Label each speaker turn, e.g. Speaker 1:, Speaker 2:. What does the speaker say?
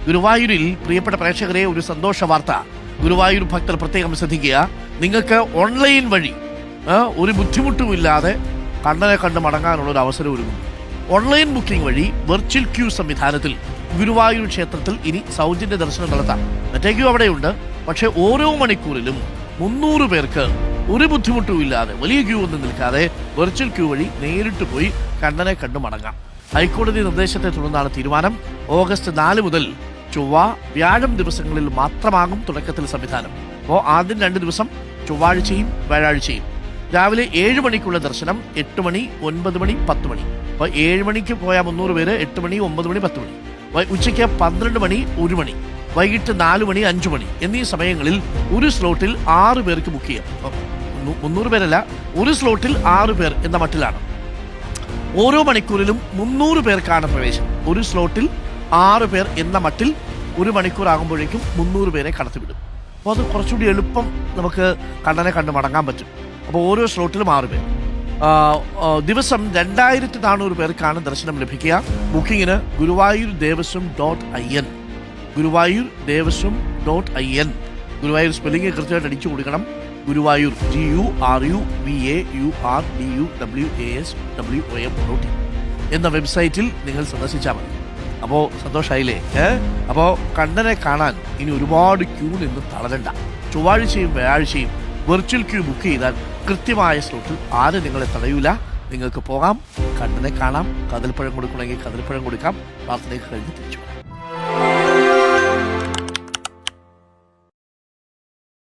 Speaker 1: ഗുരുവായൂരിൽ പ്രിയപ്പെട്ട പ്രേക്ഷകരെ ഒരു സന്തോഷ വാർത്ത. ഗുരുവായൂർ ഭക്തർ പ്രത്യേകം ശ്രദ്ധിക്കുക. നിങ്ങൾക്ക് ഓൺലൈൻ വഴി ഒരു ബുദ്ധിമുട്ടുമില്ലാതെ കണ്ണനെ കണ്ട് മടങ്ങാനുള്ള ഒരു അവസരം ഒരുങ്ങുന്നു. ഓൺലൈൻ ബുക്കിംഗ് വഴി വെർച്വൽ ക്യൂ സംവിധാനത്തിൽ ഗുരുവായൂർ ക്ഷേത്രത്തിൽ ഇനി സൗജന്യ ദർശനം നടത്താം. മറ്റേ ക്യൂ അവിടെയുണ്ട്. പക്ഷേ ഓരോ മണിക്കൂറിലും 300 പേർക്ക് ഒരു ബുദ്ധിമുട്ടുമില്ലാതെ വലിയ ക്യൂ ഒന്നും നിൽക്കാതെ വെർച്വൽ ക്യൂ വഴി നേരിട്ട് പോയി കണ്ണനെ കണ്ടു മടങ്ങാം. ഹൈക്കോടതി നിർദ്ദേശത്തെ തുടർന്നാണ് തീരുമാനം. ഓഗസ്റ്റ് 4 മുതൽ ചൊവ്വ, വ്യാഴം ദിവസങ്ങളിൽ മാത്രമാകും തുടക്കത്തിൽ സംവിധാനം. അപ്പോൾ ആദ്യം 2 ദിവസം ചൊവ്വാഴ്ചയും വ്യാഴാഴ്ചയും രാവിലെ 7 മണിക്കുള്ള ദർശനം 8 മണി, 9 മണി, 10 മണി. അപ്പോൾ 7 മണിക്ക് പോയാൽ 300 പേര്, 8 മണി, 9 മണി, 10 മണി. ഉച്ചയ്ക്ക് 12 മണി, 1 മണി, വൈകിട്ട് 4 മണി, 5 മണി എന്നീ സമയങ്ങളിൽ ഒരു സ്ലോട്ടിൽ 6 പേർക്ക് ബുക്ക് ചെയ്യാം. 300 പേരല്ല, ഒരു സ്ലോട്ടിൽ 6 പേർ എന്ന മട്ടിലാണ്. ഓരോ മണിക്കൂറിലും 300 പേർക്കാണ് പ്രവേശനം. ഒരു സ്ലോട്ടിൽ 6 പേർ എന്ന മട്ടിൽ ഒരു മണിക്കൂർ ആകുമ്പോഴേക്കും 300 പേരെ കടത്തിവിടും. അപ്പോൾ അത് കുറച്ചുകൂടി എളുപ്പം നമുക്ക് കണ്ണനെ കണ്ട് മടങ്ങാൻ പറ്റും. അപ്പോൾ ഓരോ സ്ലോട്ടിലും 6 പേർ. ദിവസം 2400 പേർക്കാണ് ദർശനം ലഭിക്കുക. ബുക്കിങ്ങിന് Guruvayur Devaswom .in, Guruvayur Devaswom .in. Guruvayur spelling കൃത്യമായിട്ട് അടിച്ചു കൊടുക്കണം. ഗുരുവായൂർ GURUVAURDUWASWOM എന്ന വെബ്സൈറ്റിൽ നിങ്ങൾ സന്ദർശിച്ചാൽ മതി. അപ്പോൾ സന്തോഷമായില്ലേ? അപ്പോൾ കണ്ണനെ കാണാൻ ഇനി ഒരുപാട് ക്യൂ നിന്ന് തളരണ്ട. ചൊവ്വാഴ്ചയും വ്യാഴാഴ്ചയും വെർച്വൽ ക്യൂ ബുക്ക് ചെയ്താൽ കൃത്യമായ സ്ലോട്ടിൽ ആരും നിങ്ങളെ തടയൂല. നിങ്ങൾക്ക് പോകാം, കണ്ണനെ കാണാം. കദളിപ്പഴം കൊടുക്കണമെങ്കിൽ കദളിപ്പഴം കൊടുക്കാം. പ്രാർത്ഥനയൊക്കെ കഴിഞ്ഞ് തിരിച്ചു.